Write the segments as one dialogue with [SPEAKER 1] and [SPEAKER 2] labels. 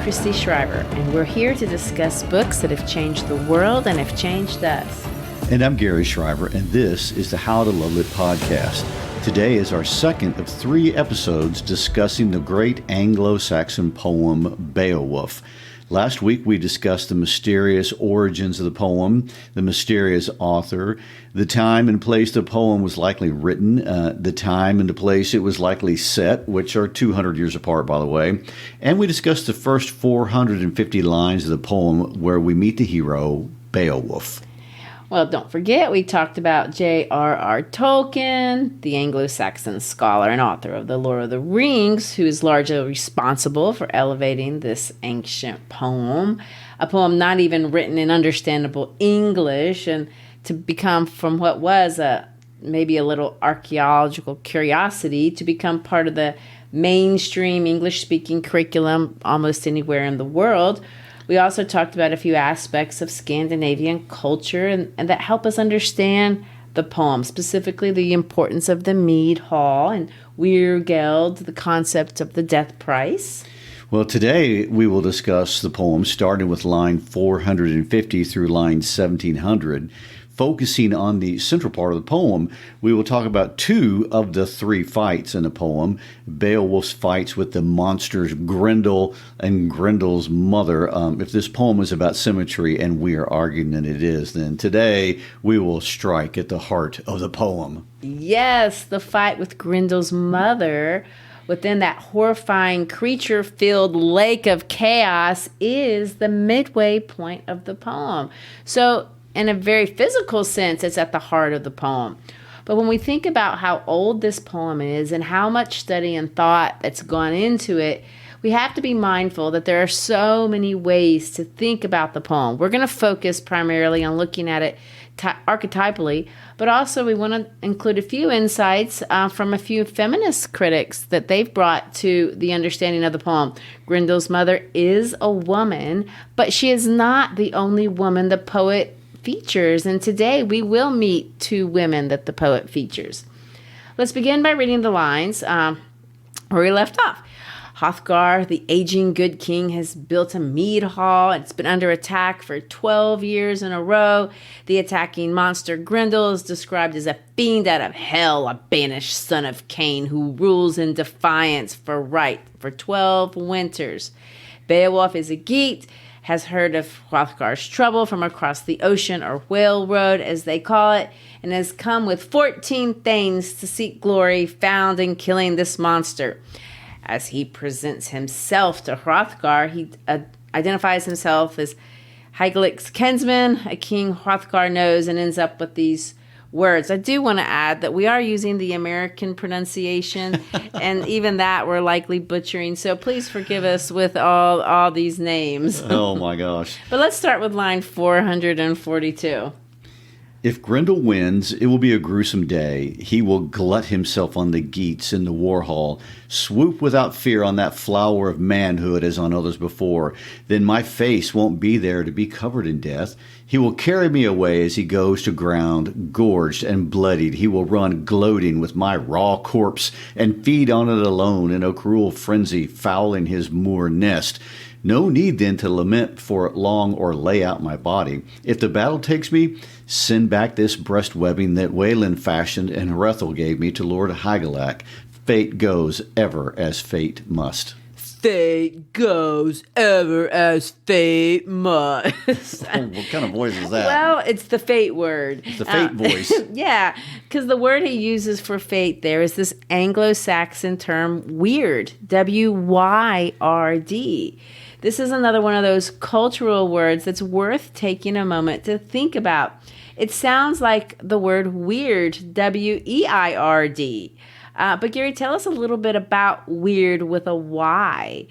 [SPEAKER 1] Christy Schreiber, and we're here to discuss books that have changed the world and have changed us.
[SPEAKER 2] And I'm Gary Schreiber, and this is the How to Love Lit podcast. Today is our second of 3 episodes discussing the great Anglo-Saxon poem Beowulf. Last week we discussed the mysterious origins of the poem, the mysterious author, the time and place the poem was likely written, the time and the place it was likely set, which are 200 years apart, by the way. And we discussed the first 450 lines of the poem where we meet the hero, Beowulf.
[SPEAKER 1] Well, don't forget, we talked about J.R.R. Tolkien, the Anglo-Saxon scholar and author of The Lord of the Rings, who is largely responsible for elevating this ancient poem, a poem not even written in understandable English, and to become from what was maybe a little archaeological curiosity to become part of the mainstream English-speaking curriculum almost anywhere in the world. We also talked about a few aspects of Scandinavian culture and that help us understand the poem, specifically the importance of the mead hall and Wyrd, the concept of the death price.
[SPEAKER 2] Well, today we will discuss the poem starting with line 450 through line 1700. Focusing on the central part of the poem, we will talk about 2 of the 3 fights in the poem. Beowulf's fights with the monsters Grendel and Grendel's mother. If this poem is about symmetry, and we are arguing that it is, then today we will strike at the heart of the poem.
[SPEAKER 1] Yes, the fight with Grendel's mother within that horrifying creature-filled lake of chaos is the midway point of the poem. So, in a very physical sense, it's at the heart of the poem. But when we think about how old this poem is and how much study and thought that's gone into it, we have to be mindful that there are so many ways to think about the poem. We're going to focus primarily on looking at it archetypally, but also we want to include a few insights from a few feminist critics that they've brought to the understanding of the poem. Grendel's mother is a woman, but she is not the only woman the poet features, and today we will meet 2 women that the poet features. Let's begin by reading the lines where we left off. Hrothgar, the aging good king, has built a mead hall. It's been under attack for 12 years in a row. The attacking monster Grendel is described as a fiend out of hell, a banished son of Cain who rules in defiance for right for 12 winters. Beowulf is a Geat, has heard of Hrothgar's trouble from across the ocean, or whale road as they call it, and has come with 14 thanes to seek glory found in killing this monster. As he presents himself to Hrothgar, he identifies himself as Hygelaic's kinsman, a king Hrothgar knows, and ends up with these words. I do want to add that we are using the American pronunciation, and even that we're likely butchering. So please forgive us with all these names.
[SPEAKER 2] Oh my gosh.
[SPEAKER 1] But let's start with line 442.
[SPEAKER 2] If Grendel wins, it will be a gruesome day. He will glut himself on the Geats in the war hall, swoop without fear on that flower of manhood as on others before. Then my face won't be there to be covered in death. He will carry me away as he goes to ground, gorged and bloodied. He will run gloating with my raw corpse and feed on it alone in a cruel frenzy, fouling his moor nest. No need then to lament for long or lay out my body. If the battle takes me, send back this breast webbing that Wayland fashioned and Hrethel gave me to Lord Hygelac. Fate goes ever as fate must.
[SPEAKER 1] Fate goes ever as fate must.
[SPEAKER 2] What kind of voice is that?
[SPEAKER 1] Well, it's the fate word.
[SPEAKER 2] It's the fate voice.
[SPEAKER 1] Yeah, because the word he uses for fate there is this Anglo-Saxon term Wyrd, W-Y-R-D. This is another one of those cultural words that's worth taking a moment to think about. It sounds like the word weird, W-E-I-R-D. But Gary, tell us a little bit about weird with a Y.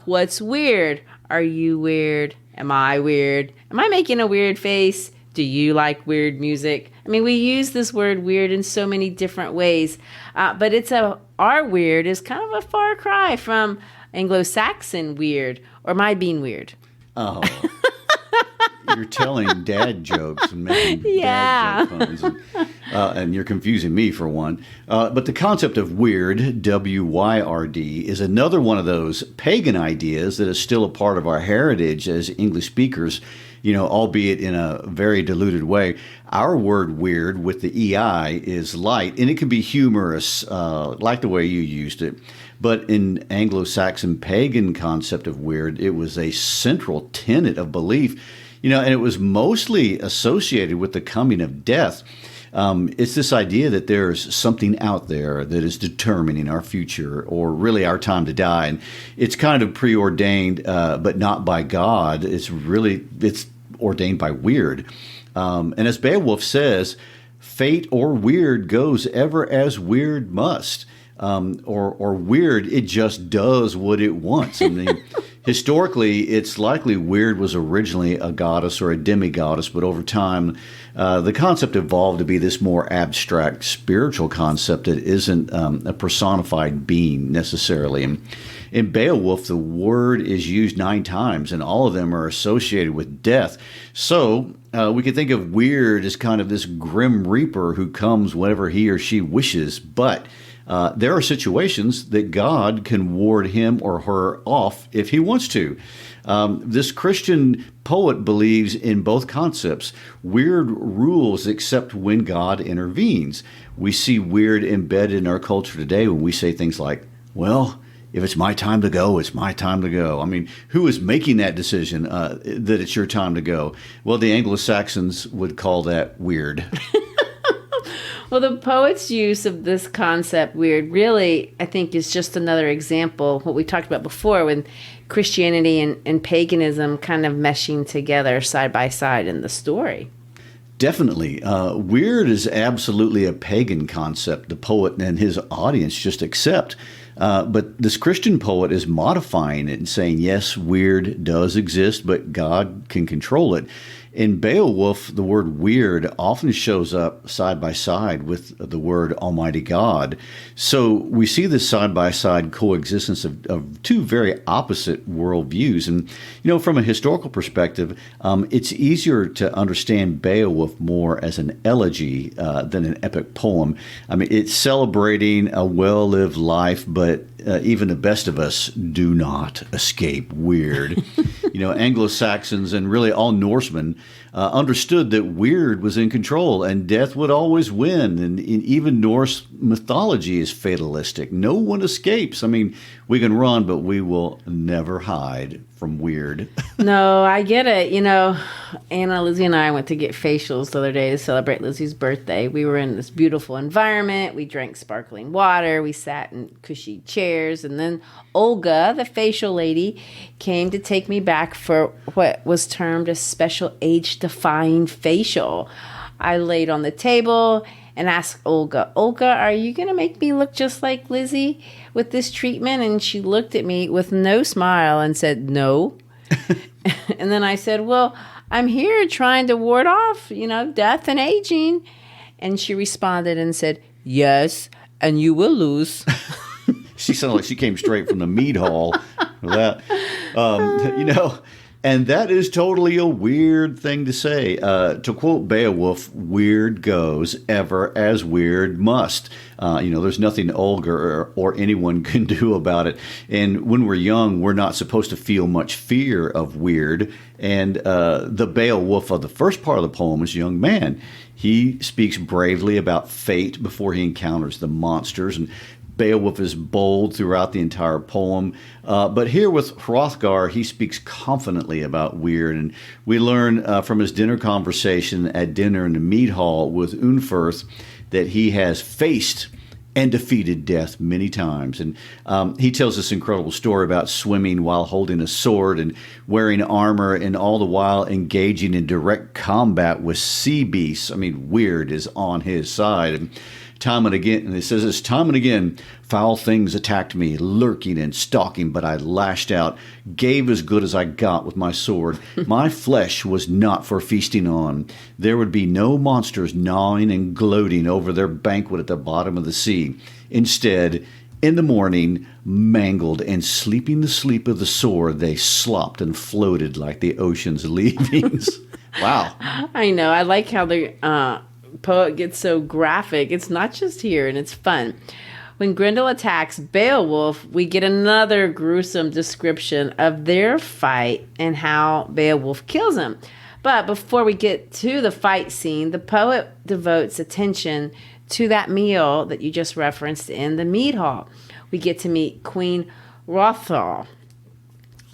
[SPEAKER 1] What's weird? Are you weird? Am I weird? Am I making a weird face? Do you like weird music? I mean, we use this word weird in so many different ways, but our weird is kind of a far cry from Anglo-Saxon weird, or my being weird.
[SPEAKER 2] Oh, You're telling dad jokes and making
[SPEAKER 1] Yeah.
[SPEAKER 2] dad joke puns. And you're confusing me for one. But the concept of Wyrd, W-Y-R-D, is another one of those pagan ideas that is still a part of our heritage as English speakers, albeit in a very diluted way. Our word weird with the EI is light, and it can be humorous, like the way you used it. But in Anglo-Saxon pagan concept of weird, it was a central tenet of belief, and it was mostly associated with the coming of death. It's this idea that there's something out there that is determining our future, or really our time to die. And it's kind of preordained, but not by God. It's ordained by Wyrd. And as Beowulf says, fate or Wyrd goes ever as Wyrd must. Or Wyrd, it just does what it wants. I mean, historically, it's likely Wyrd was originally a goddess or a demigoddess, but over time, the concept evolved to be this more abstract spiritual concept that isn't a personified being necessarily. And in Beowulf, the word is used 9 times, and all of them are associated with death. So we can think of Wyrd as kind of this grim reaper who comes whenever he or she wishes, but there are situations that God can ward him or her off if he wants to. This Christian poet believes in both concepts. Wyrd rules except when God intervenes. We see Wyrd embedded in our culture today when we say things like, well, if it's my time to go, it's my time to go. I mean, who is making that decision that it's your time to go? Well, the Anglo-Saxons would call that weird.
[SPEAKER 1] Well, the poet's use of this concept, weird, really, I think is just another example, what we talked about before, when Christianity and paganism kind of meshing together side by side in the story.
[SPEAKER 2] Definitely. Weird is absolutely a pagan concept the poet and his audience just accept. But this Christian poet is modifying it and saying, yes, weird does exist, but God can control it. In Beowulf, the word weird often shows up side by side with the word Almighty God. So we see this side by side coexistence of 2 very opposite worldviews. And, from a historical perspective, it's easier to understand Beowulf more as an elegy than an epic poem. I mean, it's celebrating a well-lived life, but even the best of us do not escape weird. Anglo-Saxons and really all Norsemen understood that weird was in control and death would always win. And even Norse mythology is fatalistic. No one escapes. I mean, we can run, but we will never hide from weird.
[SPEAKER 1] No, I get it. Anna, Lizzie, and I went to get facials the other day to celebrate Lizzie's birthday. We were in this beautiful environment. We drank sparkling water. We sat in cushy chairs. And then Olga, the facial lady, came to take me back for what was termed a special age-defying facial. I laid on the table and asked Olga, are you going to make me look just like Lizzie with this treatment? And she looked at me with no smile and said, no. And then I said, well, I'm here trying to ward off, death and aging. And she responded and said, yes, and you will lose.
[SPEAKER 2] She sounded like she came straight from the mead hall. That, and that is totally a weird thing to say. To quote Beowulf, weird goes ever as weird must. There's nothing Olga or anyone can do about it. And when we're young, we're not supposed to feel much fear of weird. And the Beowulf of the first part of the poem is a young man. He speaks bravely about fate before he encounters the monsters. And Beowulf is bold throughout the entire poem. But here with Hrothgar, he speaks confidently about weird. And we learn from his dinner conversation at dinner in the mead hall with Unferth that he has faced and defeated death many times. And he tells this incredible story about swimming while holding a sword and wearing armor and all the while engaging in direct combat with sea beasts. I mean, weird is on his side. And time and again, and it says this, time and again, foul things attacked me, lurking and stalking, but I lashed out, gave as good as I got with my sword. My flesh was not for feasting on. There would be no monsters gnawing and gloating over their banquet at the bottom of the sea. Instead, in the morning, mangled and sleeping the sleep of the sword, they slopped and floated like the ocean's leavings. Wow.
[SPEAKER 1] I know. I like how the poet gets so graphic. It's not just here, and it's fun. When Grendel attacks Beowulf, we get another gruesome description of their fight and how Beowulf kills him. But before we get to the fight scene, the poet devotes attention to that meal that you just referenced in the mead hall. We get to meet Queen Hrothgar.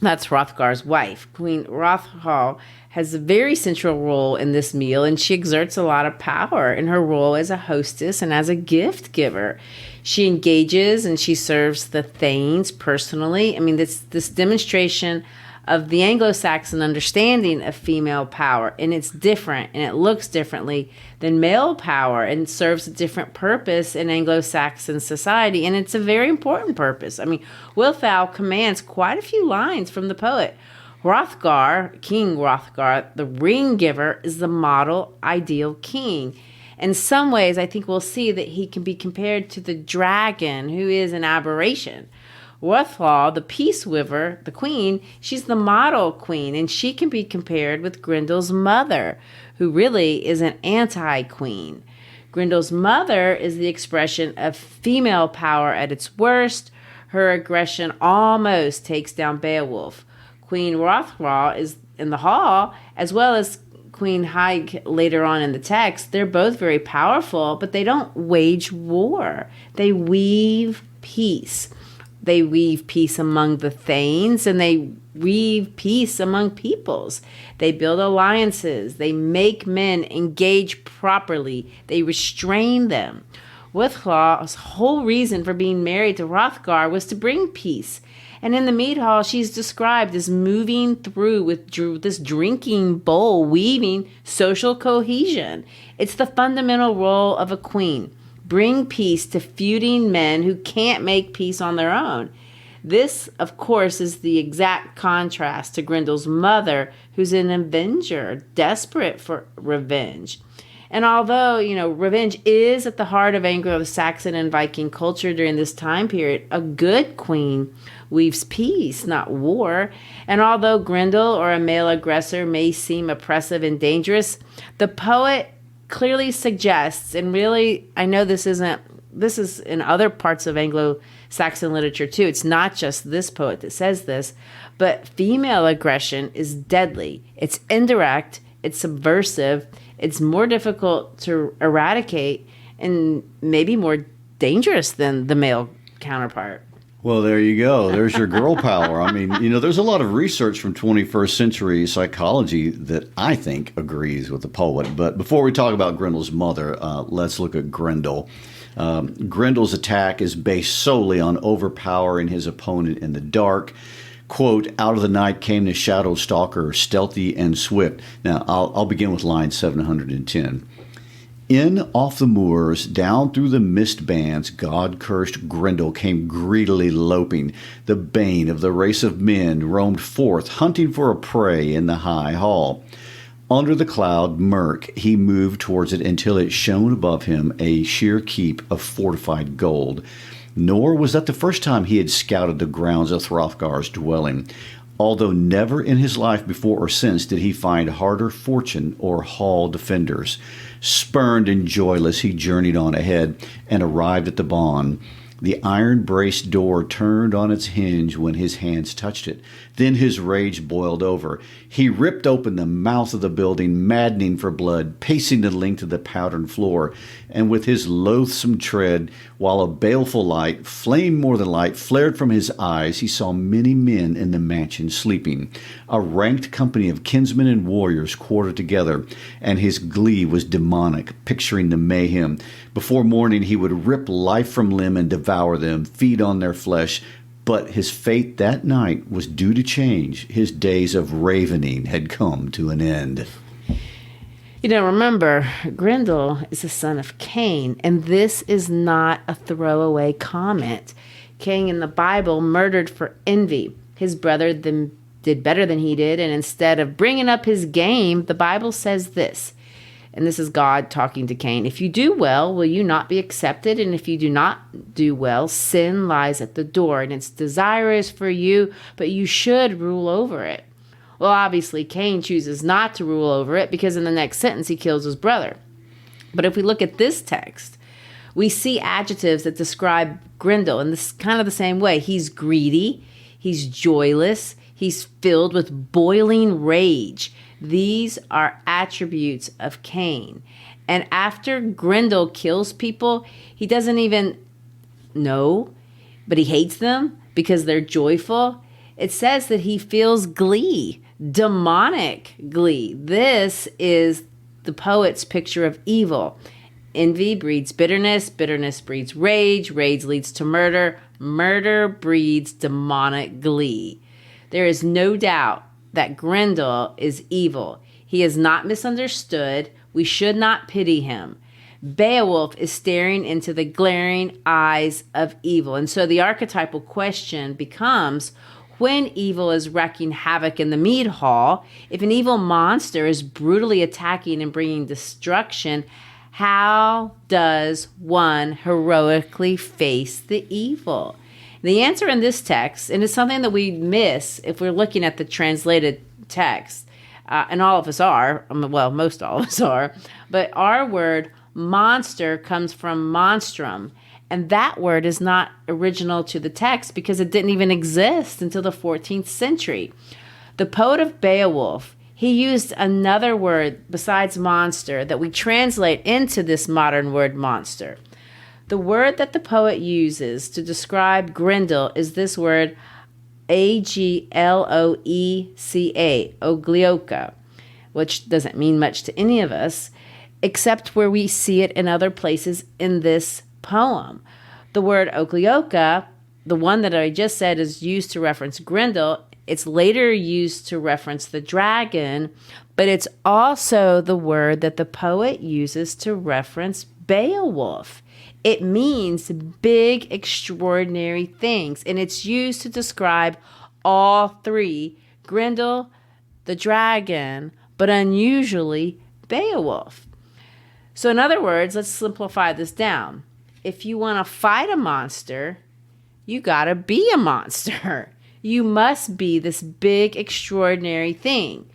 [SPEAKER 1] That's Hrothgar's wife. Queen Hrothgar has a very central role in this meal, and she exerts a lot of power in her role as a hostess and as a gift giver. She engages and she serves the thanes personally. I mean, this demonstration of the Anglo-Saxon understanding of female power, and it's different and it looks differently than male power and serves a different purpose in Anglo-Saxon society, and it's a very important purpose. I mean, Wealhtheow commands quite a few lines from the poet. Hrothgar, King Hrothgar, the ring giver, is the model ideal king. In some ways, I think we'll see that he can be compared to the dragon, who is an aberration. Hrothgar, the peace giver, the queen, she's the model queen, and she can be compared with Grendel's mother, who really is an anti-queen. Grendel's mother is the expression of female power at its worst. Her aggression almost takes down Beowulf. Queen Hrothgar is in the hall, as well as Queen Haig later on in the text. They're both very powerful, but they don't wage war. They weave peace. They weave peace among the thanes, and they weave peace among peoples. They build alliances. They make men engage properly. They restrain them. Wealhtheow's whole reason for being married to Hrothgar was to bring peace. And in the mead hall, she's described as moving through with this drinking bowl, weaving social cohesion. It's the fundamental role of a queen. Bring peace to feuding men who can't make peace on their own. This, of course, is the exact contrast to Grendel's mother, who's an avenger, desperate for revenge. And although, revenge is at the heart of Anglo-Saxon and Viking culture during this time period, a good queen weaves peace, not war. And although Grendel or a male aggressor may seem oppressive and dangerous, the poet clearly suggests, and really, I know this is in other parts of Anglo-Saxon literature too. It's not just this poet that says this, but female aggression is deadly. It's indirect, it's subversive, it's more difficult to eradicate, and maybe more dangerous than the male counterpart.
[SPEAKER 2] Well, there you go. There's your girl power. I mean, there's a lot of research from 21st century psychology that I think agrees with the poet. But before we talk about Grendel's mother, let's look at Grendel. Grendel's attack is based solely on overpowering his opponent in the dark. Quote, out of the night came the shadow stalker, stealthy and swift. Now, I'll begin with line 710. In off the moors, down through the mist bands, God-cursed Grendel came greedily loping. The bane of the race of men roamed forth, hunting for a prey in the high hall. Under the cloud murk, he moved towards it until it shone above him, a sheer keep of fortified gold. Nor was that the first time he had scouted the grounds of Hrothgar's dwelling. Although never in his life before or since did he find harder fortune or hall defenders. Spurned and joyless, he journeyed on ahead and arrived at the bawn. The iron-braced door turned on its hinge when his hands touched it. Then his rage boiled over. He ripped open the mouth of the building, maddening for blood, pacing the length of the patterned floor. And with his loathsome tread, while a baleful light, flame more than light, flared from his eyes, he saw many men in the mansion sleeping. A ranked company of kinsmen and warriors quartered together, and his glee was demonic, picturing the mayhem. Before morning he would rip life from limb and devour them, feed on their flesh. But his fate that night was due to change. His days of ravening had come to an end.
[SPEAKER 1] Remember, Grendel is the son of Cain, and this is not a throwaway comment. Cain in the Bible murdered for envy. His brother did better than he did, and instead of bringing up his game, the Bible says this. And this is God talking to Cain. If you do well, will you not be accepted? And if you do not do well, sin lies at the door, and its desire is for you, but you should rule over it. Well, obviously, Cain chooses not to rule over it because in the next sentence he kills his brother. But if we look at this text, we see adjectives that describe Grendel in this kind of the same way. He's greedy, he's joyless, he's filled with boiling rage. These are attributes of Cain. And after Grendel kills people, he doesn't even know, but he hates them because they're joyful. It says that he feels glee, demonic glee. This is the poet's picture of evil. Envy breeds bitterness, bitterness breeds rage, rage leads to murder, murder breeds demonic glee. There is no doubt that Grendel is evil. He is not misunderstood. We should not pity him. Beowulf is staring into the glaring eyes of evil. And so the archetypal question becomes, when evil is wreaking havoc in the mead hall, if an evil monster is brutally attacking and bringing destruction, how does one heroically face the evil? The answer in this text, and it's something that we miss if we're looking at the translated text, and all of us are, well, most all of us are, but our word monster comes from monstrum, and that word is not original to the text because it didn't even exist until the 14th century. The poet of Beowulf, he used another word besides monster that we translate into this modern word monster. The word that the poet uses to describe Grendel is this word Agloeca, oglioka, which doesn't mean much to any of us, except where we see it in other places in this poem. The word oglioka, the one that I just said, is used to reference Grendel. It's later used to reference the dragon, but it's also the word that the poet uses to reference Beowulf. It means big, extraordinary things, and it's used to describe all three, Grendel, the dragon, but unusually Beowulf. So in other words, let's simplify this down. If you want to fight a monster, you got to be a monster. You must be this big, extraordinary thing.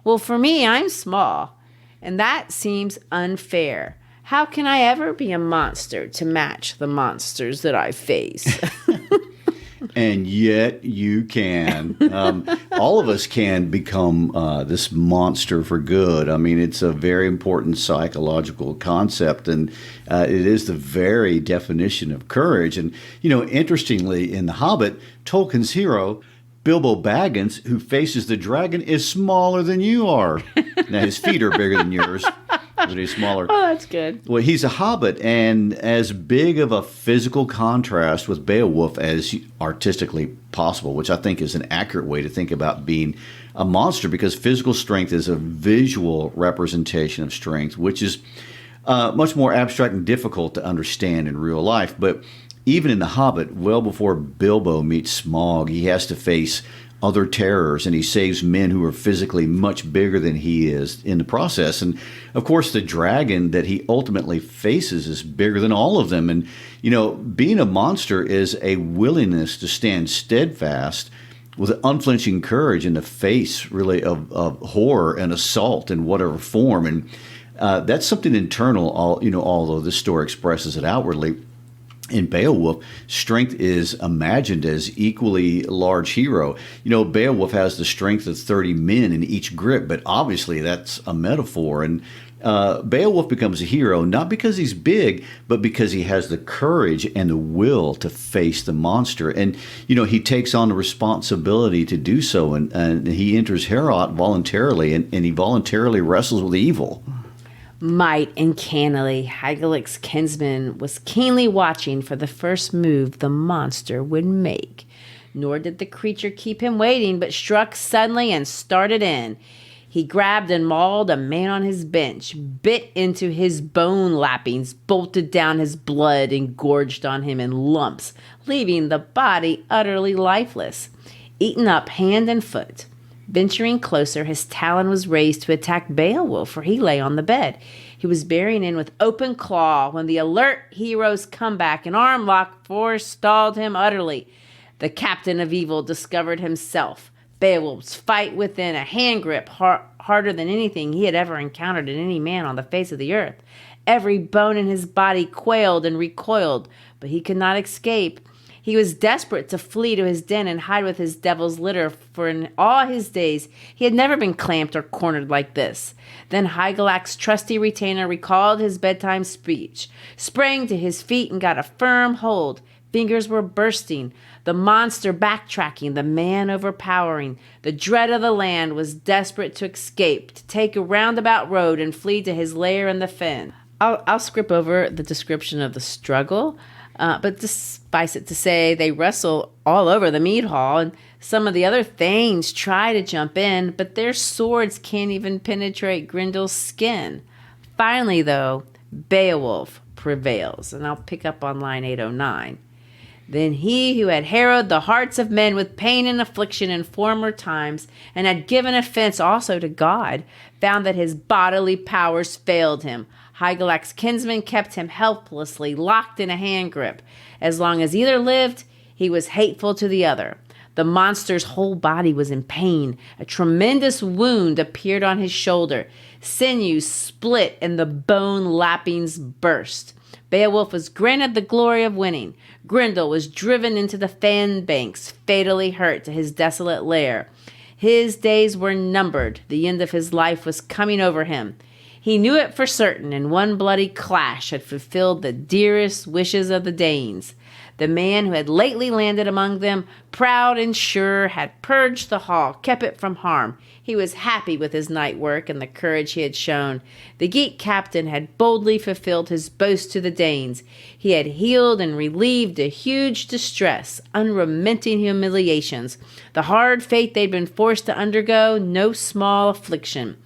[SPEAKER 1] Well, for me, I'm small, and that seems unfair. How can I ever be a monster to match the monsters that I face?
[SPEAKER 2] And yet you can. All of us can become this monster for good. I mean, it's a very important psychological concept, and it is the very definition of courage. And, you know, interestingly, in The Hobbit, Tolkien's hero, Bilbo Baggins, who faces the dragon, is smaller than you are. Now, his feet are bigger than yours. But he's smaller.
[SPEAKER 1] Oh, that's good.
[SPEAKER 2] Well, he's a hobbit, and as big of a physical contrast with Beowulf as artistically possible, which I think is an accurate way to think about being a monster, because physical strength is a visual representation of strength, which is much more abstract and difficult to understand in real life. But even in The Hobbit, well before Bilbo meets Smaug, he has to face other terrors, and he saves men who are physically much bigger than he is in the process. And of course, the dragon that he ultimately faces is bigger than all of them. And, you know, being a monster is a willingness to stand steadfast with unflinching courage in the face, really, of horror and assault in whatever form. And that's something internal, although this story expresses it outwardly. In Beowulf, strength is imagined as equally large hero. You know, Beowulf has the strength of 30 men in each grip, but obviously that's a metaphor. And Beowulf becomes a hero not because he's big, but because he has the courage and the will to face the monster. And, you know, he takes on the responsibility to do so, and he enters Heorot voluntarily, and he voluntarily wrestles with evil.
[SPEAKER 1] Might and cannily, Hygelac's kinsman was keenly watching for the first move the monster would make. Nor did the creature keep him waiting, but struck suddenly and started in. He grabbed and mauled a man on his bench, bit into his bone lappings, bolted down his blood, and gorged on him in lumps, leaving the body utterly lifeless, eaten up hand and foot. Venturing closer, his talon was raised to attack Beowulf, for he lay on the bed. He was bearing in with open claw when the alert hero's comeback and arm lock forestalled him utterly. The captain of evil discovered himself, Beowulf's fight within a hand grip harder than anything he had ever encountered in any man on the face of the earth. Every bone in his body quailed and recoiled, but he could not escape. He was desperate to flee to his den and hide with his devil's litter, for in all his days he had never been clamped or cornered like this. Then Hygelac's trusty retainer recalled his bedtime speech, sprang to his feet and got a firm hold. Fingers were bursting, the monster backtracking, the man overpowering. The dread of the land was desperate to escape, to take a roundabout road and flee to his lair in the fen. I'll skip over the description of the struggle, but suffice it to say they wrestle all over the mead hall, and some of the other thanes try to jump in, but their swords can't even penetrate Grendel's skin. Finally, though, Beowulf prevails, and I'll pick up on line 809. Then he who had harrowed the hearts of men with pain and affliction in former times, and had given offense also to God, found that his bodily powers failed him. Hygelac's kinsmen kept him helplessly locked in a hand grip. As long as either lived, he was hateful to the other. The monster's whole body was in pain. A tremendous wound appeared on his shoulder. Sinews split and the bone lappings burst. Beowulf was granted the glory of winning. Grendel was driven into the fen banks, fatally hurt to his desolate lair. His days were numbered. The end of his life was coming over him. He knew it for certain, and one bloody clash had fulfilled the dearest wishes of the Danes. The man who had lately landed among them, proud and sure, had purged the hall, kept it from harm. He was happy with his night work and the courage he had shown. The Geat captain had boldly fulfilled his boast to the Danes. He had healed and relieved a huge distress, unremitting humiliations. The hard fate they'd been forced to undergo, no small affliction.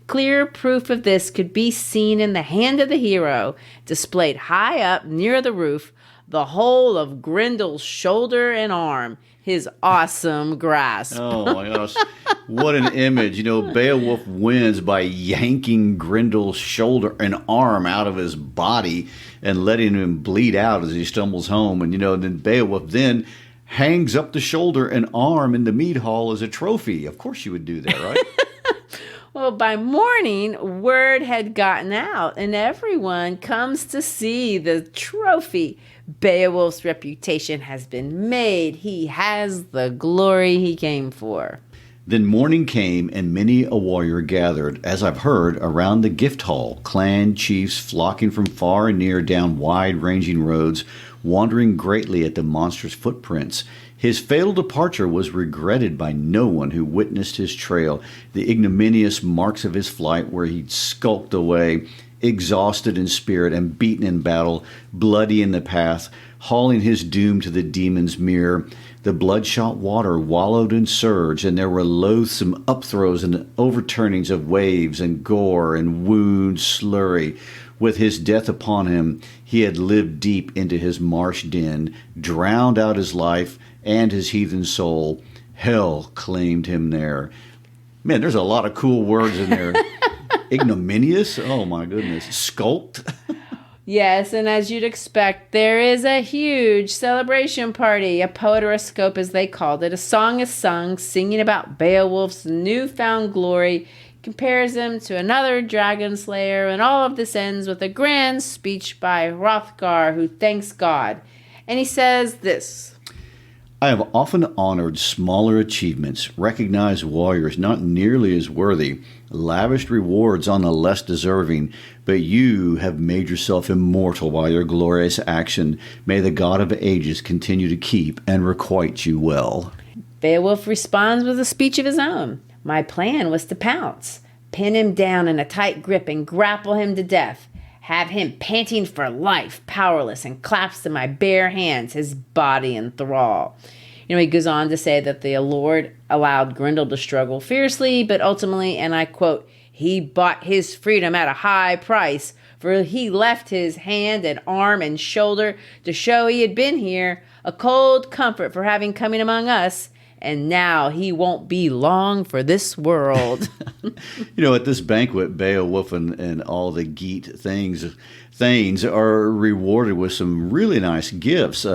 [SPEAKER 1] Clear proof of this could be seen in the hand of the hero, displayed high up near the roof, the whole of Grendel's shoulder and arm, his awesome grasp.
[SPEAKER 2] Oh my gosh, what an image. You know, Beowulf wins by yanking Grendel's shoulder and arm out of his body and letting him bleed out as he stumbles home. And, you know, then Beowulf then hangs up the shoulder and arm in the mead hall as a trophy. Of course you would do that, right?
[SPEAKER 1] Well, by morning, word had gotten out, and everyone comes to see the trophy. Beowulf's reputation has been made. He has the glory he came for.
[SPEAKER 2] Then morning came, and many a warrior gathered, as I've heard, around the gift hall, clan chiefs flocking from far and near down wide-ranging roads, wondering greatly at the monster's footprints. His fatal departure was regretted by no one who witnessed his trail, the ignominious marks of his flight where he'd skulked away, exhausted in spirit and beaten in battle, bloody in the path, hauling his doom to the demon's mirror. The bloodshot water wallowed and surged, and there were loathsome upthrows and overturnings of waves and gore and wound slurry. With his death upon him, he had lived deep into his marsh den, drowned out his life and his heathen soul. Hell claimed him there. Man, there's a lot of cool words in there. Ignominious? Oh, my goodness. Skulked?
[SPEAKER 1] Yes, and as you'd expect, there is a huge celebration party, a poetoroscope as they called it. A song is sung, singing about Beowulf's newfound glory, compares him to another dragon slayer, and all of this ends with a grand speech by Hrothgar, who thanks God. And he says this:
[SPEAKER 2] I have often honored smaller achievements, recognized warriors not nearly as worthy, lavished rewards on the less deserving, but you have made yourself immortal by your glorious action. May the God of ages continue to keep and requite you well.
[SPEAKER 1] Beowulf responds with a speech of his own. My plan was to pounce, pin him down in a tight grip and grapple him to death. Have him panting for life, powerless, and clasped in my bare hands, his body in thrall. You know, he goes on to say that the Lord allowed Grendel to struggle fiercely, but ultimately, and I quote, he bought his freedom at a high price, for he left his hand and arm and shoulder to show he had been here, a cold comfort for having coming among us, and now he won't be long for this world.
[SPEAKER 2] At this banquet, Beowulf and all the Geat thanes are rewarded with some really nice gifts.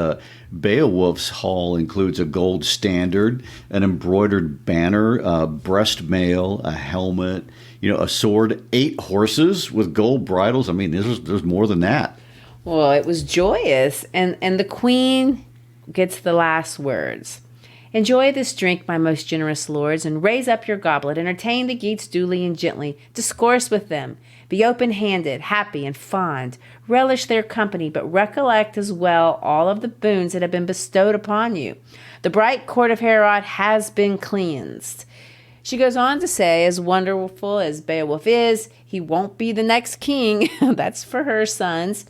[SPEAKER 2] Beowulf's hall includes a gold standard, an embroidered banner, a breast mail, a helmet, a sword, 8 horses with gold bridles. I mean, there's more than that.
[SPEAKER 1] Well, it was joyous, and the queen gets the last words. Enjoy this drink, my most generous lords, and raise up your goblet. Entertain the Geats duly and gently. Discourse with them. Be open-handed, happy, and fond. Relish their company, but recollect as well all of the boons that have been bestowed upon you. The bright court of Herod has been cleansed. She goes on to say, as wonderful as Beowulf is, he won't be the next king. That's for her sons.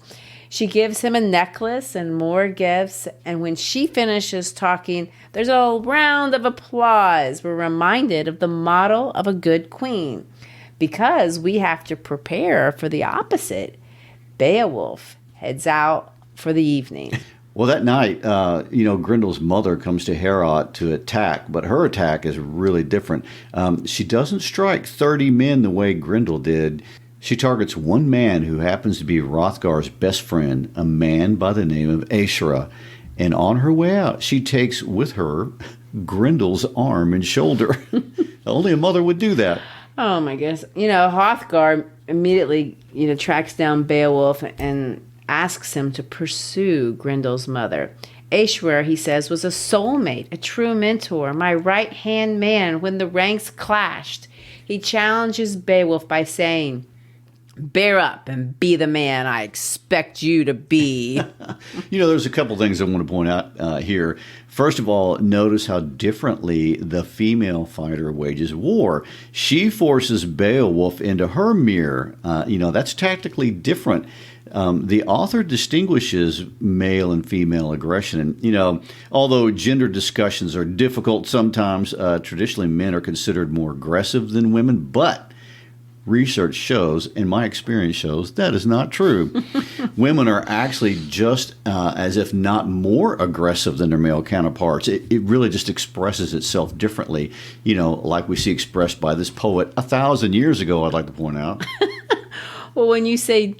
[SPEAKER 1] She gives him a necklace and more gifts, and when she finishes talking, there's a round of applause. We're reminded of the model of a good queen, because we have to prepare for the opposite. Beowulf heads out for the evening.
[SPEAKER 2] Well, that night, Grendel's mother comes to Herod to attack, but her attack is really different. She doesn't strike 30 men the way Grendel did. She targets one man who happens to be Hrothgar's best friend, a man by the name of Epsiode. And on her way out, she takes with her Grendel's arm and shoulder. Only a mother would do that.
[SPEAKER 1] Oh, my goodness. Hrothgar immediately, tracks down Beowulf and asks him to pursue Grendel's mother. Epsiode, he says, was a soulmate, a true mentor, my right-hand man when the ranks clashed. He challenges Beowulf by saying, "Bear up and be the man I expect you to be."
[SPEAKER 2] There's a couple things I want to point out here. First of all, notice how differently the female fighter wages war. She forces Beowulf into her mirror. That's tactically different. The author distinguishes male and female aggression. And, although gender discussions are difficult sometimes, traditionally men are considered more aggressive than women, but research shows, and my experience shows, that is not true. Women are actually just as if not more aggressive than their male counterparts. It really just expresses itself differently, like we see expressed by this poet 1,000 years ago, I'd like to point out.
[SPEAKER 1] Well, when you say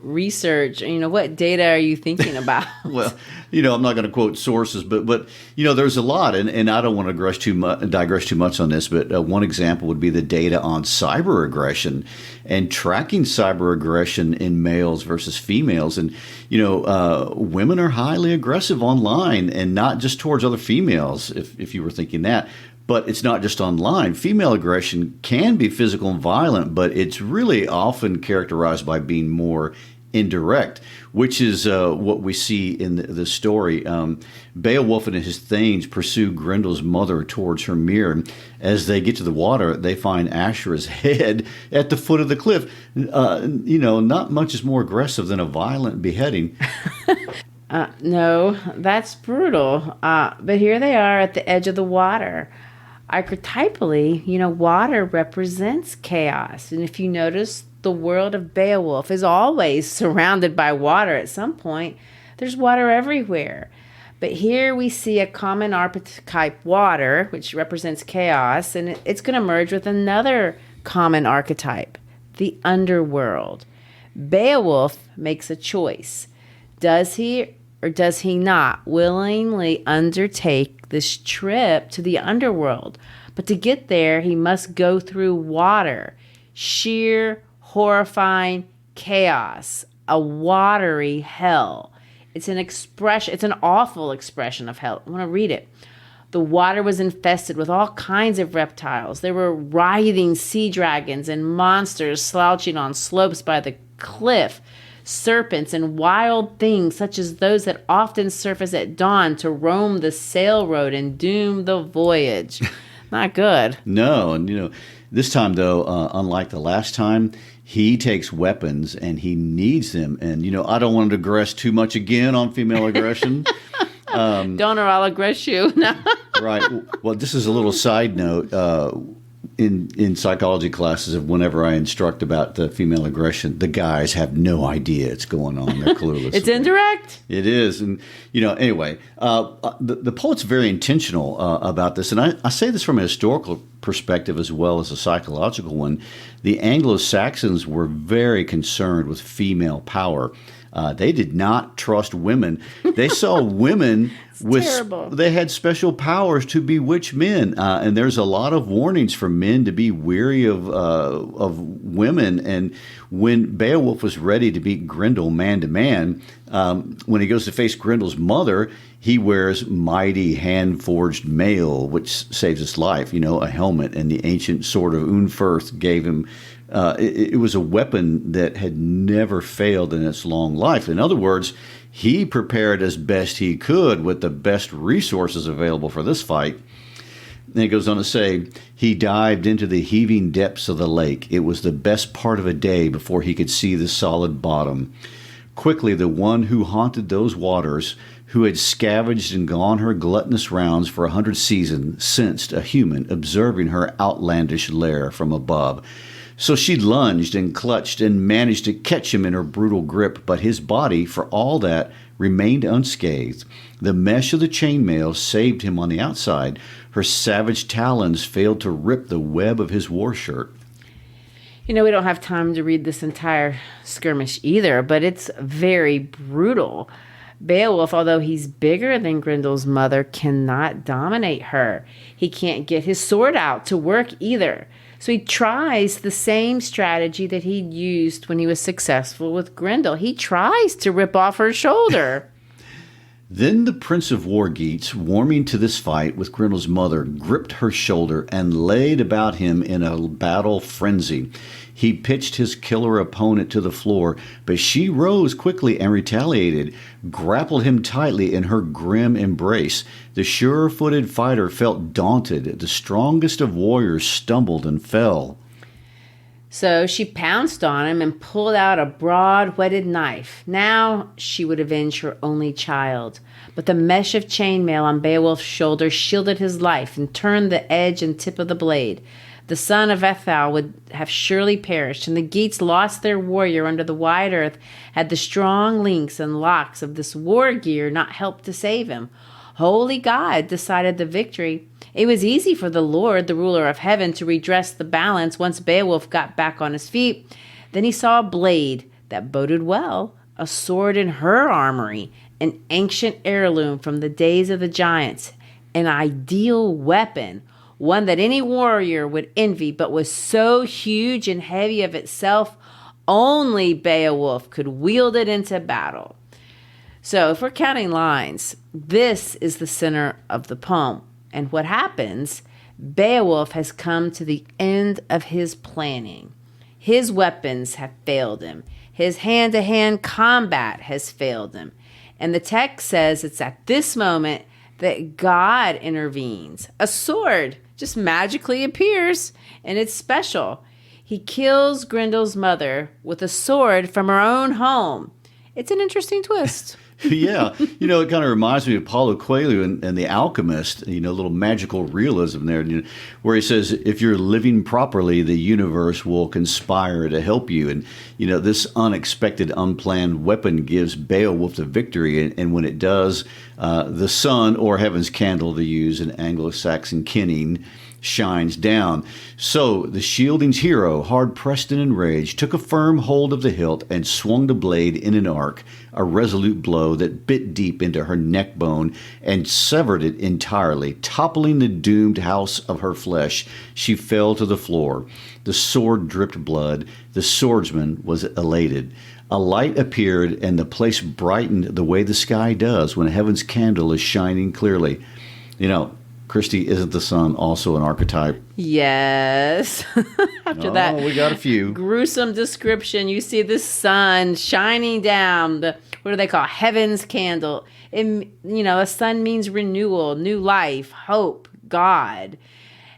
[SPEAKER 1] research, what data are you thinking about?
[SPEAKER 2] Well, I'm not going to quote sources, but there's a lot, and I don't want to digress too much on this, but one example would be the data on cyber aggression and tracking cyber aggression in males versus females. And, women are highly aggressive online, and not just towards other females, if you were thinking that. But it's not just online. Female aggression can be physical and violent, but it's really often characterized by being more indirect, which is what we see in the story. Beowulf and his thanes pursue Grendel's mother towards her mirror. As they get to the water, they find Ashura's head at the foot of the cliff. Not much is more aggressive than a violent beheading.
[SPEAKER 1] No, that's brutal. But here they are at the edge of the water. Archetypally, water represents chaos. And if you notice, the world of Beowulf is always surrounded by water at some point. There's water everywhere. But here we see a common archetype, water, which represents chaos, and it's going to merge with another common archetype, the underworld. Beowulf makes a choice. Does he or does he not willingly undertake this trip to the underworld? But to get there, he must go through water, sheer, horrifying chaos, a watery hell. It's an awful expression of hell. I want to read it. The water was infested with all kinds of reptiles. There were writhing sea dragons and monsters slouching on slopes by the cliff, serpents and wild things such as those that often surface at dawn to roam the sail road and doom the voyage. Not good.
[SPEAKER 2] No, and this time though, unlike the last time, he takes weapons and he needs them. And I don't want to digress too much again on female aggression.
[SPEAKER 1] Don't or I'll aggress you. No.
[SPEAKER 2] Right. Well, this is a little side note. in psychology classes, of whenever I instruct about the female aggression, the guys have no idea it's going on. They're clueless.
[SPEAKER 1] It's indirect.
[SPEAKER 2] It is. And, anyway, the poet's very intentional about this. And I say this from a historical perspective as well as a psychological one. The Anglo-Saxons were very concerned with female power. They did not trust women. They saw women they had special powers to bewitch men, and there's a lot of warnings for men to be weary of women. And when Beowulf was ready to beat Grendel man to man, when he goes to face Grendel's mother, he wears mighty hand-forged mail, which saves his life. A helmet, and the ancient sword of Unferth gave him. It was a weapon that had never failed in its long life. In other words, he prepared as best he could with the best resources available for this fight. Then he goes on to say, he dived into the heaving depths of the lake. It was the best part of a day before he could see the solid bottom. Quickly, the one who haunted those waters, who had scavenged and gone her gluttonous rounds for 100 seasons, sensed a human observing her outlandish lair from above. So she lunged and clutched and managed to catch him in her brutal grip, but his body, for all that, remained unscathed. The mesh of the chainmail saved him on the outside. Her savage talons failed to rip the web of his war shirt.
[SPEAKER 1] We don't have time to read this entire skirmish either, but it's very brutal. Beowulf, although he's bigger than Grendel's mother, cannot dominate her. He can't get his sword out to work either. So he tries the same strategy that he used when he was successful with Grendel. He tries to rip off her shoulder.
[SPEAKER 2] Then the Prince of Wargeats, warming to this fight with Grendel's mother, gripped her shoulder and laid about him in a battle frenzy. He pitched his killer opponent to the floor, but she rose quickly and retaliated, grappled him tightly in her grim embrace. The sure-footed fighter felt daunted. The strongest of warriors stumbled and fell.
[SPEAKER 1] So she pounced on him and pulled out a broad, whetted knife. Now she would avenge her only child. But the mesh of chainmail on Beowulf's shoulder shielded his life and turned the edge and tip of the blade. The son of Ethel would have surely perished, and the Geats lost their warrior under the wide earth had the strong links and locks of this war gear not helped to save him. Holy God decided the victory. It was easy for the Lord, the ruler of heaven, to redress the balance once Beowulf got back on his feet. Then he saw a blade that boded well, a sword in her armory, an ancient heirloom from the days of the giants, an ideal weapon, one that any warrior would envy, but was so huge and heavy of itself, only Beowulf could wield it into battle. So if we're counting lines, this is the center of the poem. And what happens? Beowulf has come to the end of his planning. His weapons have failed him. His hand-to-hand combat has failed him. And the text says it's at this moment that God intervenes. A sword just magically appears, and it's special. He kills Grendel's mother with a sword from her own home. It's an interesting twist.
[SPEAKER 2] Yeah. It kind of reminds me of Paulo Coelho and The Alchemist, a little magical realism there, where he says, if you're living properly, the universe will conspire to help you. And, this unexpected, unplanned weapon gives Beowulf the victory. And when it does, the sun, or heaven's candle to use in Anglo-Saxon kenning, shines down. So the shielding's hero, hard-pressed and enraged, took a firm hold of the hilt and swung the blade in an arc, a resolute blow that bit deep into her neck bone and severed it entirely. Toppling the doomed house of her flesh, she fell to the floor. The sword dripped blood. The swordsman was elated. A light appeared, and the place brightened the way the sky does when heaven's candle is shining clearly. Christy, isn't the sun also an archetype?
[SPEAKER 1] Yes. After that,
[SPEAKER 2] we got a few.
[SPEAKER 1] Gruesome description. You see the sun shining down. What do they call heaven's candle? A sun means renewal, new life, hope, God.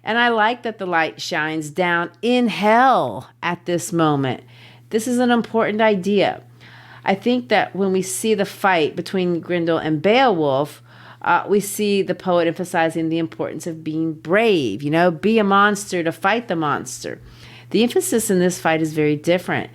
[SPEAKER 1] And I like that the light shines down in hell at this moment. This is an important idea. I think that when we see the fight between Grendel and Beowulf, We see the poet emphasizing the importance of being brave, be a monster to fight the monster. The emphasis in this fight is very different.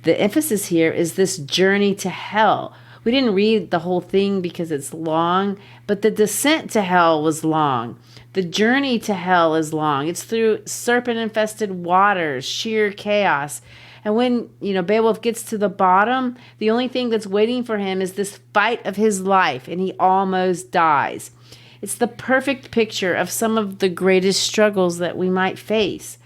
[SPEAKER 1] The emphasis here is this journey to hell. We didn't read the whole thing because it's long, but the descent to hell was long. The journey to hell is long. It's through serpent-infested waters, sheer chaos. And when, Beowulf gets to the bottom, the only thing that's waiting for him is this fight of his life, and he almost dies. It's the perfect picture of some of the greatest struggles that we might face.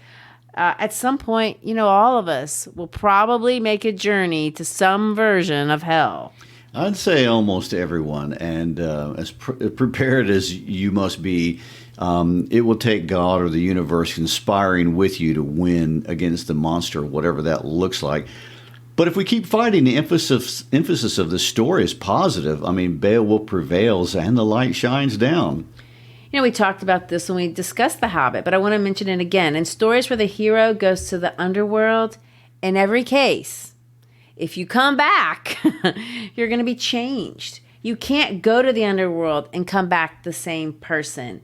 [SPEAKER 1] At some point, all of us will probably make a journey to some version of hell.
[SPEAKER 2] I'd say almost everyone, and as prepared as you must be, it will take God or the universe conspiring with you to win against the monster, whatever that looks like. But if we keep fighting, the emphasis of the story is positive. Beowulf prevails and the light shines down.
[SPEAKER 1] We talked about this when we discussed The Hobbit, but I want to mention it again. In stories where the hero goes to the underworld, in every case, if you come back, you're going to be changed. You can't go to the underworld and come back the same person.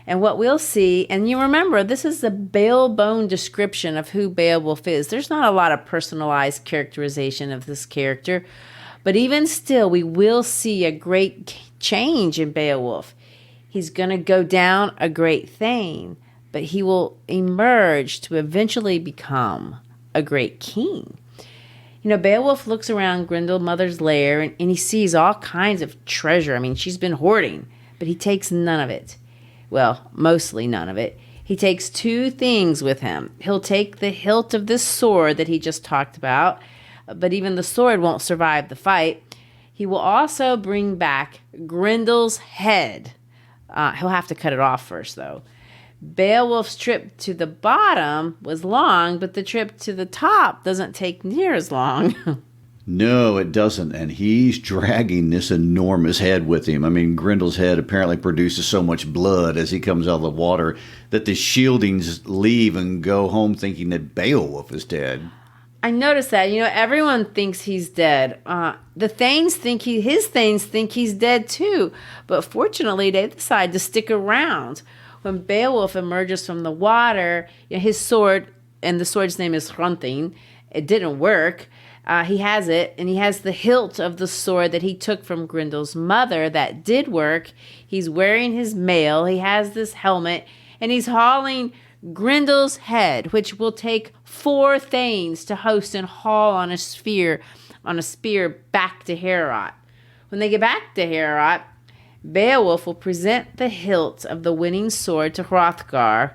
[SPEAKER 1] And what we'll see, and you remember, this is the bare-bone description of who Beowulf is. There's not a lot of personalized characterization of this character, but even still, we will see a great change in Beowulf. He's going to go down a great thane, but he will emerge to eventually become a great king. Beowulf looks around Grendel's mother's lair and he sees all kinds of treasure. She's been hoarding, but he takes none of it. Well, mostly none of it. He takes two things with him. He'll take the hilt of this sword that he just talked about, but even the sword won't survive the fight. He will also bring back Grendel's head. He'll have to cut it off first, though. Beowulf's trip to the bottom was long, but the trip to the top doesn't take near as long.
[SPEAKER 2] No, it doesn't. And he's dragging this enormous head with him. Grendel's head apparently produces so much blood as he comes out of the water that the shieldings leave and go home thinking that Beowulf is dead.
[SPEAKER 1] I noticed that. Everyone thinks he's dead. The thanes think his thanes think he's dead too. But fortunately, they decide to stick around. When Beowulf emerges from the water, his sword, and the sword's name is Hrunting, it didn't work. He has it, and he has the hilt of the sword that he took from Grendel's mother that did work. He's wearing his mail. He has this helmet, and he's hauling Grendel's head, which will take 4 thanes to host and haul on a spear back to Heorot. When they get back to Heorot, Beowulf will present the hilt of the winning sword to Hrothgar,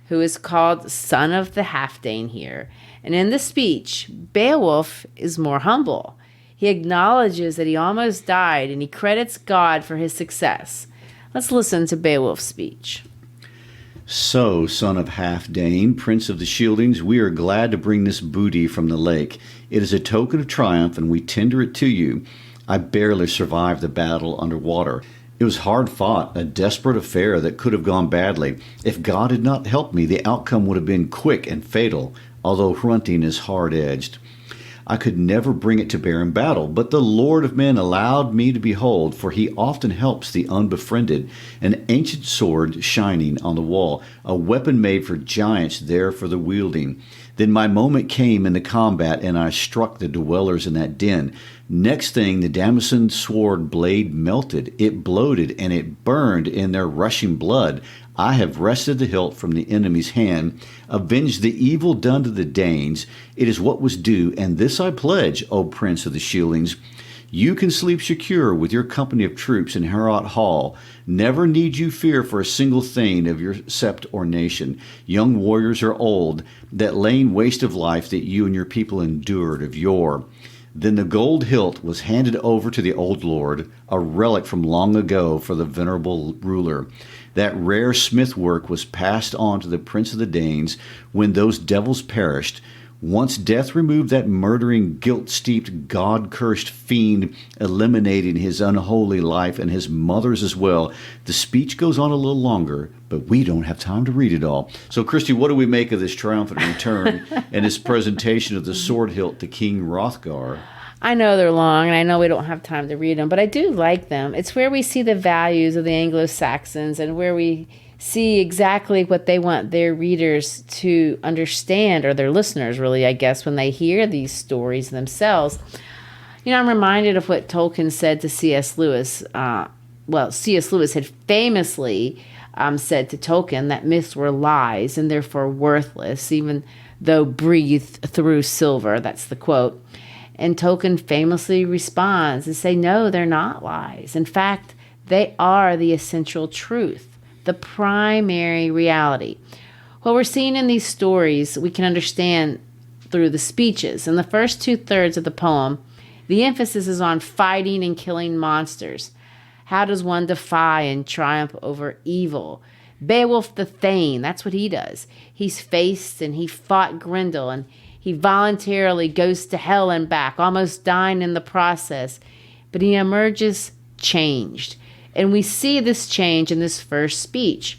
[SPEAKER 1] who is called Son of the Halfdane here. And in the speech, Beowulf is more humble. He acknowledges that he almost died, and he credits God for his success. Let's listen to Beowulf's speech.
[SPEAKER 2] So, son of Halfdane, prince of the Shieldings, we are glad to bring this booty from the lake. It is a token of triumph, and we tender it to you. I barely survived the battle underwater. It was hard fought, a desperate affair that could have gone badly. If God had not helped me, the outcome would have been quick and fatal, although Hrunting is hard-edged. I could never bring it to bear in battle, but the Lord of men allowed me to behold, for he often helps the unbefriended, an ancient sword shining on the wall, a weapon made for giants there for the wielding. Then my moment came in the combat, and I struck the dwellers in that den. Next thing, the Damascene sword blade melted. It bloated, and it burned in their rushing blood. I have wrested the hilt from the enemy's hand, avenged the evil done to the Danes. It is what was due, and this I pledge, O Prince of the Shieldings. You can sleep secure with your company of troops in Heorot Hall. Never need you fear for a single thane of your sept or nation, young warriors or old, that laying waste of life that you and your people endured of yore. Then the gold hilt was handed over to the old lord, a relic from long ago for the venerable ruler. That rare smith work was passed on to the prince of the Danes when those devils perished. Once death removed that murdering, guilt-steeped, God-cursed fiend, eliminating his unholy life and his mother's as well. The speech goes on a little longer, but we don't have time to read it all. So, Christy, what do we make of this triumphant return and his presentation of the sword hilt to King Hrothgar?
[SPEAKER 1] I know they're long, and I know we don't have time to read them, but I do like them. It's where we see the values of the Anglo-Saxons and where we see exactly what they want their readers to understand, or their listeners, really, I guess, when they hear these stories themselves. I'm reminded of what Tolkien said to C.S. Lewis. C.S. Lewis had famously said to Tolkien that myths were lies and therefore worthless, even though breathed through silver. That's the quote. And Tolkien famously responds and say, no, they're not lies. In fact, they are the essential truth, the primary reality. What we're seeing in these stories, we can understand through the speeches. In the first 2/3 of the poem, the emphasis is on fighting and killing monsters. How does one defy and triumph over evil? Beowulf the Thane, that's what he does. He's faced and he fought Grendel, and he voluntarily goes to hell and back, almost dying in the process. But he emerges changed. And we see this change in this first speech.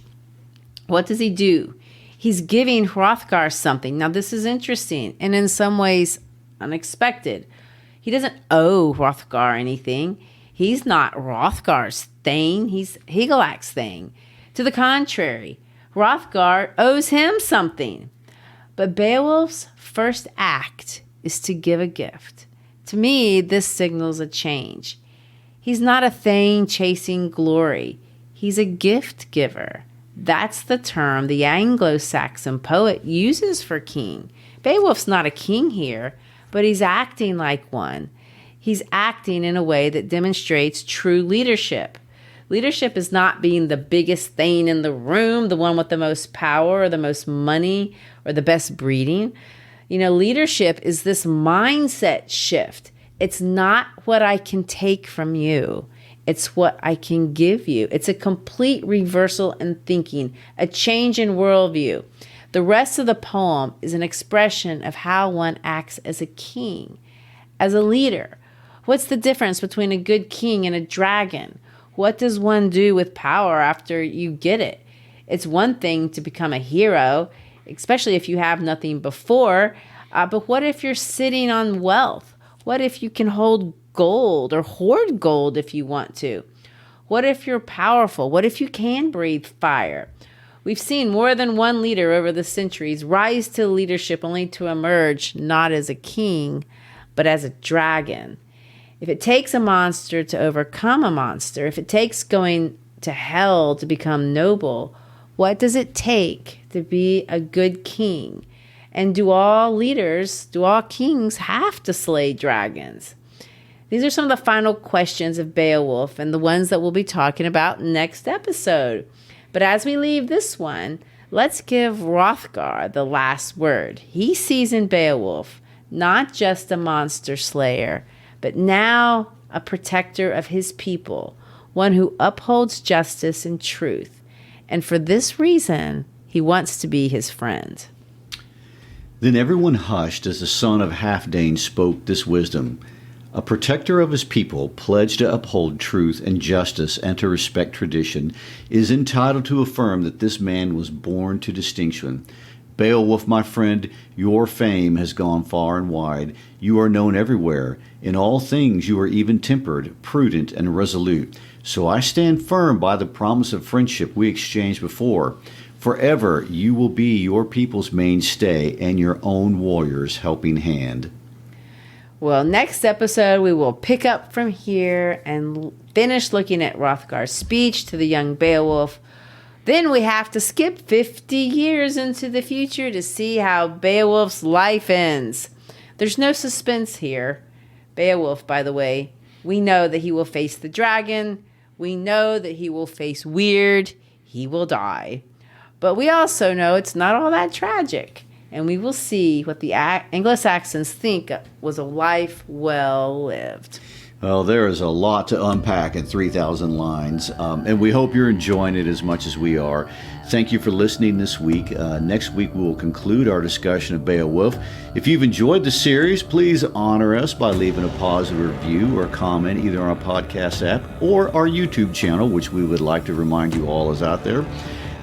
[SPEAKER 1] What does he do? He's giving Hrothgar something. Now, this is interesting and in some ways unexpected. He doesn't owe Hrothgar anything. He's not Hrothgar's Thane. He's Hygelac Thane. To the contrary, Hrothgar owes him something. But Beowulf's first act is to give a gift. To me, this signals a change. He's not a Thane chasing glory. He's a gift giver. That's the term the Anglo-Saxon poet uses for king. Beowulf's not a king here, but he's acting like one. He's acting in a way that demonstrates true leadership. Leadership is not being the biggest Thane in the room, the one with the most power or the most money or the best breeding. Leadership is this mindset shift. It's not what I can take from you. It's what I can give you. It's a complete reversal in thinking, a change in worldview. The rest of the poem is an expression of how one acts as a king, as a leader. What's the difference between a good king and a dragon? What does one do with power after you get it? It's one thing to become a hero, especially if you have nothing before. But what if you're sitting on wealth? What if you can hold gold or hoard gold if you want to? What if you're powerful? What if you can breathe fire? We've seen more than one leader over the centuries rise to leadership only to emerge not as a king, but as a dragon. If it takes a monster to overcome a monster, if it takes going to hell to become noble, what does it take to be a good king? And do all kings have to slay dragons? These are some of the final questions of Beowulf and the ones that we'll be talking about next episode. But as we leave this one, let's give Hrothgar the last word. He sees in Beowulf not just a monster slayer, but now a protector of his people, one who upholds justice and truth. And for this reason, he wants to be his friend.
[SPEAKER 2] Then everyone hushed as the son of Halfdane spoke this wisdom. A protector of his people, pledged to uphold truth and justice and to respect tradition, is entitled to affirm that this man was born to distinction. Beowulf, my friend, your fame has gone far and wide. You are known everywhere. In all things you are even-tempered, prudent, and resolute. So I stand firm by the promise of friendship we exchanged before. Forever you will be your people's mainstay and your own warrior's helping hand.
[SPEAKER 1] Well, next episode we will pick up from here and finish looking at Hrothgar's speech to the young Beowulf. Then we have to skip 50 years into the future to see how Beowulf's life ends. There's no suspense here. Beowulf, by the way, we know that he will face the dragon. We know that he will face Wyrd. He will die. But we also know it's not all that tragic. And we will see what the Anglo-Saxons think was a life well lived.
[SPEAKER 2] Well, there is a lot to unpack in 3,000 lines, and we hope you're enjoying it as much as we are. Thank you for listening this week. Next week, we will conclude our discussion of Beowulf. If you've enjoyed the series, please honor us by leaving a positive review or comment either on our podcast app or our YouTube channel, which we would like to remind you all is out there.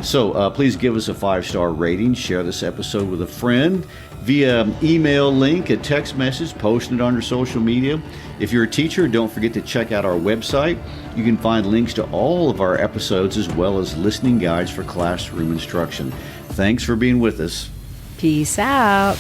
[SPEAKER 2] So please give us a 5-star rating, share this episode with a friend, via email link, a text message, posting it on your social media. If you're a teacher, don't forget to check out our website. You can find links to all of our episodes as well as listening guides for classroom instruction. Thanks for being with us.
[SPEAKER 1] Peace out.